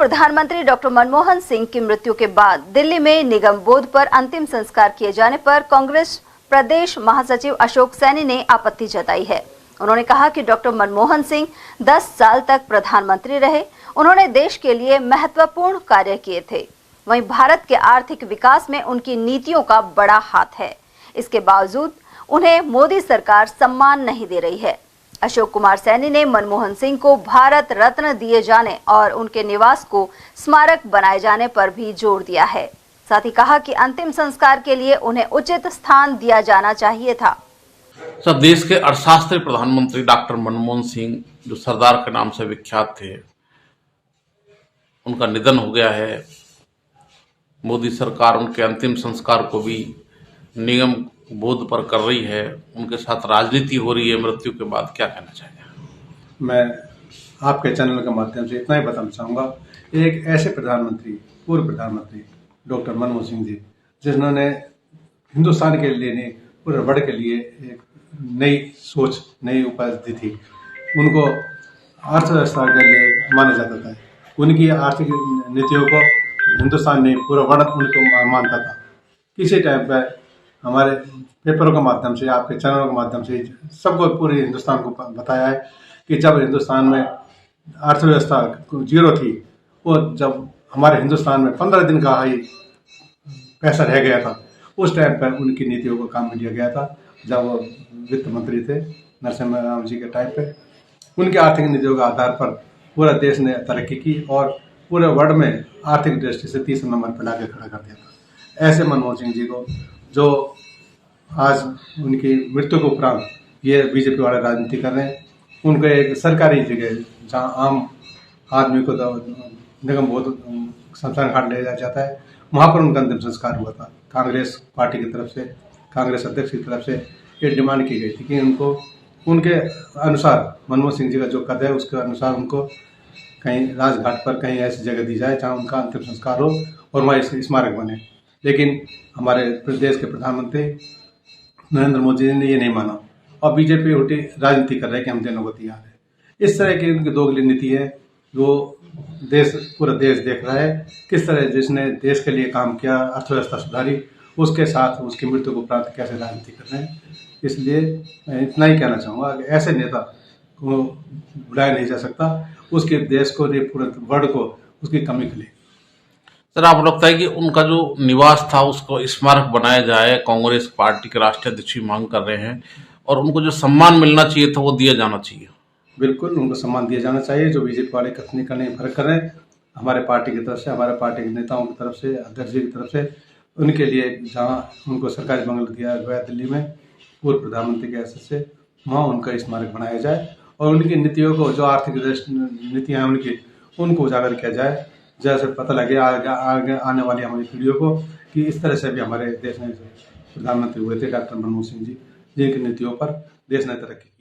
प्रधानमंत्री डॉक्टर मनमोहन सिंह की मृत्यु के बाद दिल्ली में निगम बोध पर अंतिम संस्कार किए जाने पर कांग्रेस प्रदेश महासचिव अशोक सैनी ने आपत्ति जताई है। उन्होंने कहा कि डॉक्टर मनमोहन सिंह 10 साल तक प्रधानमंत्री रहे। उन्होंने देश के लिए महत्वपूर्ण कार्य किए थे। वहीं भारत के आर्थिक विकास में उनकी नीतियों का बड़ा हाथ है। इसके बावजूद उन्हें मोदी सरकार सम्मान नहीं दे रही है। अशोक कुमार सैनी ने मनमोहन सिंह को भारत रत्न दिए जाने और उनके निवास को स्मारक बनाए जाने पर भी जोर दिया है। साथ ही कहा कि अंतिम संस्कार के लिए उन्हें उचित स्थान दिया जाना चाहिए था। सर, देश के अर्थशास्त्री प्रधानमंत्री डॉक्टर मनमोहन सिंह जो सरदार के नाम से विख्यात थे, उनका निधन हो गया है। मोदी सरकार उनके अंतिम संस्कार को भी निगम बोध पर कर रही है। उनके साथ राजनीति हो रही है मृत्यु के बाद। क्या कहना चाहिए? मैं आपके चैनल के माध्यम से इतना ही बताना चाहूँगा, एक ऐसे प्रधानमंत्री, पूर्व प्रधानमंत्री डॉक्टर मनमोहन सिंह जी, जिन्होंने हिंदुस्तान के लिए नहीं पूरे वर्ल्ड के लिए एक नई सोच, नई उपलब्धि थी। उनको अर्थव्यवस्था के लिए माना जाता था। उनकी आर्थिक नीतियों को हिंदुस्तान ने पूरा वर्ल्ड उनको मानता था। किसी टाइम पर हमारे पेपरों के माध्यम से, आपके चैनलों के माध्यम से सबको, पूरे हिंदुस्तान को बताया है कि जब हिंदुस्तान में अर्थव्यवस्था जीरो थी, वो जब हमारे हिंदुस्तान में 15 दिन का ही पैसा रह गया था, उस टाइम पर उनकी नीतियों को काम में लिया गया था। जब वो वित्त मंत्री थे नरसिम्हा राव जी के टाइम पे, उनके आर्थिक नीतियों के आधार पर पूरा देश ने तरक्की की और पूरे वर्ल्ड में आर्थिक दृष्टि से 30 नंबर पर लाके खड़ा कर दिया था। ऐसे मनमोहन सिंह जी को, जो आज उनकी मृत्यु के उपरांत ये बीजेपी वाले राजनीति कर रहे हैं, उनको एक सरकारी जगह जहां आम आदमी को निगम बोध शमशान घाट ले जाया जाता है, वहां पर उनका अंतिम संस्कार हुआ था। कांग्रेस पार्टी की तरफ से, कांग्रेस अध्यक्ष की तरफ से ये डिमांड की गई थी कि उनको उनके अनुसार, मनमोहन सिंह जी का जो कद है उसके अनुसार उनको कहीं राजघाट पर कहीं ऐसी जगह दी जाए जहां उनका अंतिम संस्कार हो और वहाँ स्मारक बने। लेकिन हमारे देश के प्रधानमंत्री नरेंद्र मोदी जी ने ये नहीं माना और बीजेपी उल्टी राजनीति कर रहे हैं कि हम देने को तैयार है। इस तरह की उनकी दोगली नीति है। वो पूरा देश देख रहा है किस तरह जिसने देश के लिए काम किया, अर्थव्यवस्था सुधारी, उसके साथ उसकी मृत्यु को प्राप्त कैसे राजनीति कर रहे हैं। इसलिए मैं इतना ही कहना चाहूँगा कि ऐसे नेता को बुलाया नहीं जा सकता। उसके देश को, पूरे वर्ल्ड को उसकी कमी खली। सर, आपको लगता है कि उनका जो निवास था उसको स्मारक बनाया जाए? कांग्रेस पार्टी के राष्ट्रीय अध्यक्ष मांग कर रहे हैं और उनको जो सम्मान मिलना चाहिए था वो दिया जाना चाहिए। बिल्कुल उनको सम्मान दिया जाना चाहिए। जो बीजेपी वाले कथनी का नहीं फर्क कर रहे हैं, हमारे पार्टी की तरफ से, हमारे पार्टी के नेताओं की तरफ से, अध्यक्ष जी की तरफ से, उनके लिए जहाँ उनको सरकारी बंगला दिया गया दिल्ली में पूर्व प्रधानमंत्री के हैसियत से, वहाँ उनका स्मारक बनाया जाए और उनकी नीतियों को, जो आर्थिक नीतियाँ हैं उनकी, उनको उजागर किया जाए, जैसे पता लगे आगे आने वाली हमारी पीढ़ियों को कि इस तरह से भी हमारे देश में प्रधानमंत्री हुए थे डॉक्टर मनमोहन सिंह जी, जिनकी नीतियों पर देश ने तरक्की की।